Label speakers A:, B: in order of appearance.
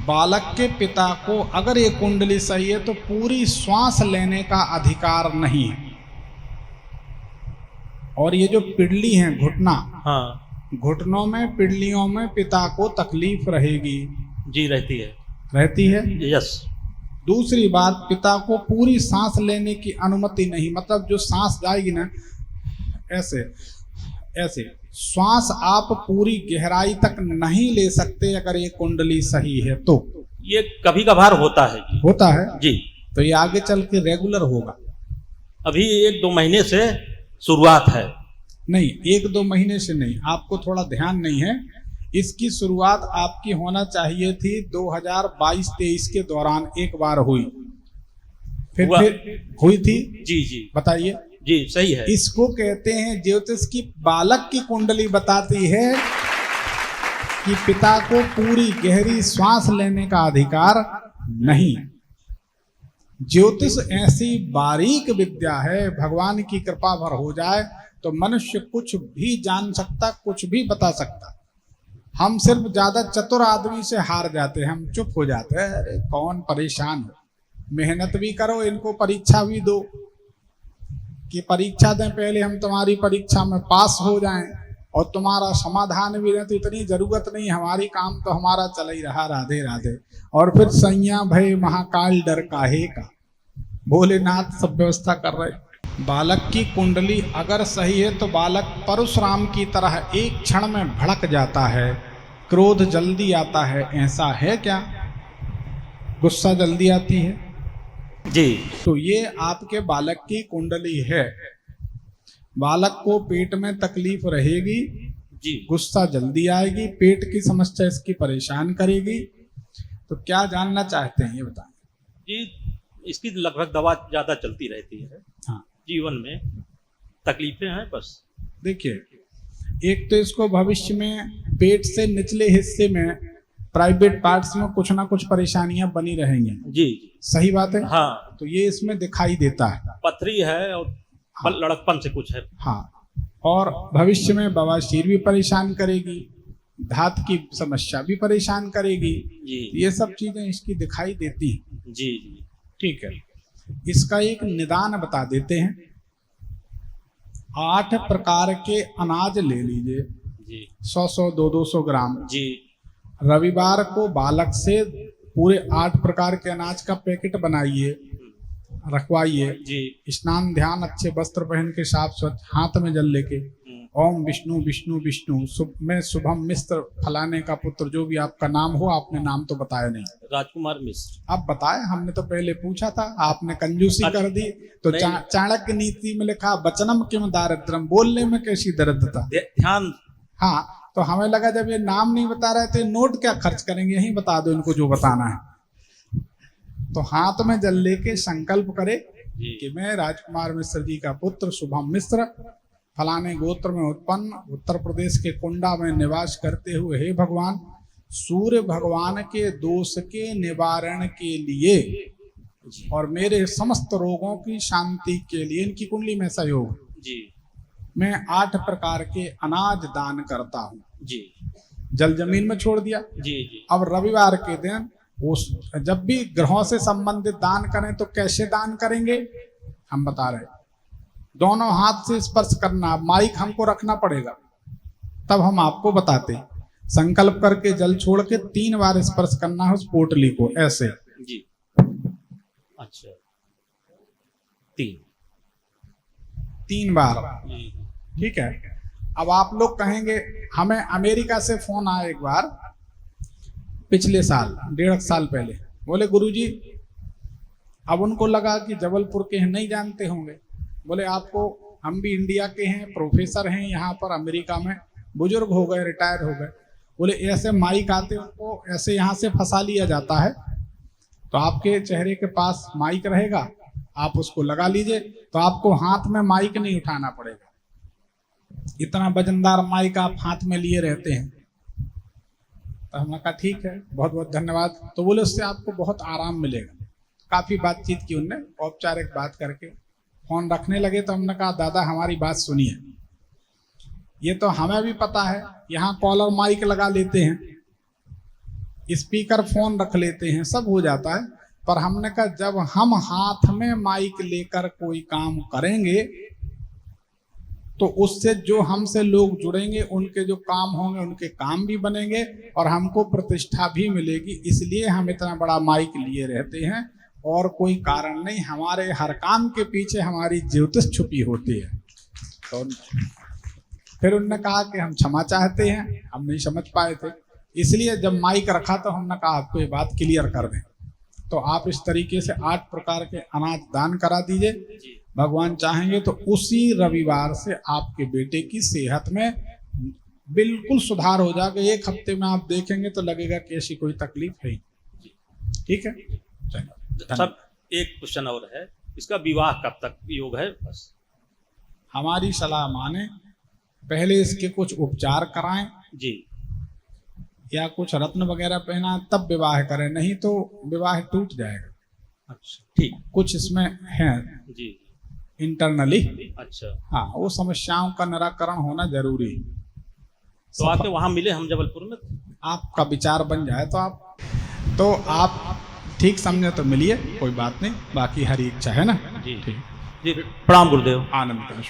A: बालक के पिता को अगर ये कुंडली सही है तो पूरी श्वास लेने का अधिकार नहीं है। और ये जो पिंडली है घुटना,
B: हाँ
A: घुटनों में पिंडलियों में पिता को तकलीफ रहेगी।
B: जी, रहती है।
A: रहती है।
B: यस।
A: दूसरी बात, पिता को पूरी सांस लेने की अनुमति नहीं, मतलब जो सांस जाएगी ना ऐसे ऐसे, श्वास आप पूरी गहराई तक नहीं ले सकते अगर ये कुंडली सही है तो।
B: ये कभी कभार होता है जी।
A: होता है
B: जी।
A: तो ये आगे चल के रेगुलर होगा।
B: अभी 1-2 महीने से शुरुआत है।
A: नहीं, 1-2 महीने से नहीं, आपको थोड़ा ध्यान नहीं है। इसकी शुरुआत आपकी होना चाहिए थी 2022-23 के दौरान, एक बार हुई, फिर हुई थी।
B: जी जी
A: बताइए।
B: जी, सही है।
A: इसको कहते हैं ज्योतिष की बालक की कुंडली बताती है कि पिता को पूरी गहरी श्वास लेने का अधिकार नहीं। ज्योतिष ऐसी बारीक विद्या है, भगवान की कृपा भर हो जाए तो मनुष्य कुछ भी जान सकता, कुछ भी बता सकता। हम सिर्फ ज्यादा चतुर आदमी से हार जाते हैं, हम चुप हो जाते हैं, अरे कौन परेशान हो, मेहनत भी करो, इनको परीक्षा भी दो कि परीक्षा दें, पहले हम तुम्हारी परीक्षा में पास हो जाएं और तुम्हारा समाधान भी रहे तो इतनी जरूरत नहीं, हमारी काम तो हमारा चल ही रहा, राधे राधे। और फिर सैया भय महाकाल डर काहे का, भोलेनाथ सब व्यवस्था कर रहे। बालक की कुंडली अगर सही है तो बालक परशुराम की तरह एक क्षण में भड़क जाता है, क्रोध जल्दी आता है। ऐसा है क्या? गुस्सा जल्दी आती है
B: जी।
A: तो ये आपके बालक की कुंडली है। बालक को पेट में तकलीफ रहेगी
B: जी,
A: गुस्सा जल्दी आएगी, पेट की समस्या इसकी परेशान करेगी। तो क्या जानना चाहते हैं ये बताएं।
B: जी, इसकी लगभग दवा ज्यादा चलती रहती है।
A: हाँ,
B: जीवन में तकलीफें हैं बस।
A: देखिए, एक तो इसको भविष्य में पेट से निचले हिस्से में प्राइवेट पार्ट्स में कुछ ना कुछ परेशानियां बनी रहेंगी।
B: जी।
A: सही बात है।
B: हाँ,
A: तो ये इसमें दिखाई देता है।
B: पथरी है और लड़कपन से कुछ है।
A: हाँ, और भविष्य में बवासीर भी परेशान करेगी, धात की समस्या भी परेशान करेगी।
B: जी।
A: ये सब चीजें इसकी दिखाई देती हैं।
B: जी जी।
A: ठीक है, इसका एक निदान बता देते हैं। 8 प्रकार के अनाज ले लीजिए,
B: जी
A: 100-100, 200-200 ग्राम।
B: जी।
A: रविवार को बालक से पूरे 8 प्रकार के अनाज का पैकेट बनाइए, रखवाइए।
B: जी।
A: स्नान ध्यान अच्छे वस्त्र पहन के, साफ स्वच्छ, हाथ में जल लेके ओम विष्णु विष्णु विष्णु मैं शुभम मिश्र फलाने का पुत्र, जो भी आपका नाम हो, आपने नाम तो बताया नहीं।
B: राजकुमार मिश्र।
A: अब बताए, हमने तो पहले पूछा था, आपने कंजूसी कर दी। तो चाणक्य नीति में लिखा वचनम किम दारिद्रम, बोलने में कैसी दरिद्रता।
B: ध्यान।
A: हाँ, तो हमें लगा जब ये नाम नहीं बता रहे थे, नोट क्या खर्च करेंगे, यही बता दो इनको जो बताना है। तो हाथ में जल लेके संकल्प करे कि मैं राजकुमार मिश्र जी का पुत्र शुभम मिश्र, फलाने गोत्र में उत्पन्न, उत्तर प्रदेश के कुंडा में निवास करते हुए, हे भगवान, सूर्य भगवान के दोष के निवारण के लिए और मेरे समस्त रोगों की शांति के लिए इनकी कुंडली में सहयोग
B: जी,
A: मैं 8 प्रकार के अनाज दान करता हूँ।
B: जी।
A: जल जमीन में छोड़ दिया।
B: जी जी।
A: अब रविवार के दिन जब भी ग्रहों से संबंधित दान करें तो कैसे दान करेंगे हम बता रहे। दोनों हाथ से स्पर्श करना, माइक हमको रखना पड़ेगा, तब हम आपको बताते। संकल्प करके जल छोड़ के 3 बार स्पर्श करना है उस पोटली को, ऐसे।
B: जी। अच्छा, 3
A: बार।
B: जी।
A: ठीक है। अब आप लोग कहेंगे, हमें अमेरिका से फोन आया एक बार पिछले साल, 1.5 साल पहले। बोले गुरुजी, अब उनको लगा कि जबलपुर के हैं, नहीं जानते होंगे। बोले आपको, हम भी इंडिया के हैं, प्रोफेसर हैं यहाँ पर अमेरिका में, बुजुर्ग हो गए, रिटायर हो गए। बोले ऐसे माइक आते, उनको ऐसे यहाँ से फंसा लिया जाता है, तो आपके चेहरे के पास माइक रहेगा, आप उसको लगा लीजिए, तो आपको हाथ में माइक नहीं उठाना पड़ेगा। इतना वजनदार माइक आप हाथ में लिए रहते हैं। तो हमने कहा ठीक है, बहुत बहुत धन्यवाद। तो बोले उससे आपको बहुत आराम मिलेगा। काफ़ी बातचीत की उनने, औपचारिक बात करके फोन रखने लगे। तो हमने कहा दादा हमारी बात सुनिए, ये तो हमें भी पता है, यहाँ कॉलर माइक लगा लेते हैं, स्पीकर फोन रख लेते हैं, सब हो जाता है। पर हमने कहा जब हम हाथ में माइक लेकर कोई काम करेंगे तो उससे जो हमसे लोग जुड़ेंगे, उनके जो काम होंगे, उनके काम भी बनेंगे और हमको प्रतिष्ठा भी मिलेगी। इसलिए हम इतना बड़ा माइक लिए रहते हैं और कोई कारण नहीं। हमारे हर काम के पीछे हमारी ज्योतिष छुपी होती है। तो फिर उनने कहा कि हम क्षमा चाहते हैं, हम नहीं समझ पाए थे, इसलिए जब माइक रखा तो हमने कहा आपको ये बात क्लियर कर दें। तो आप इस तरीके से 8 प्रकार के अनाज दान करा दीजिए। भगवान चाहेंगे तो उसी रविवार से आपके बेटे की सेहत में बिल्कुल सुधार हो जाएगा। 1 हफ्ते में आप देखेंगे तो लगेगा कि ऐसी कोई तकलीफ है ही। ठीक है, चलो।
B: सर एक क्वेश्चन और है, इसका विवाह कब तक योग है? बस
A: हमारी सलाह माने, पहले इसके कुछ उपचार कराएं
B: जी,
A: या कुछ रत्न वगैरह पहना तब विवाह करें, नहीं तो विवाह टूट जाएगा।
B: अच्छा ठीक,
A: कुछ इसमें है
B: जी
A: इंटरनली।
B: अच्छा,
A: हाँ, वो समस्याओं का निराकरण होना जरूरी है।
B: तो आके वहाँ मिले हम जबलपुर में?
A: आपका विचार बन जाए तो आप ठीक समझे तो मिलिए, कोई बात नहीं, बाकी हरी इच्छा है ना।
B: जी
A: ठीक,
B: जी, प्रणाम गुरुदेव।
A: आनंद करें।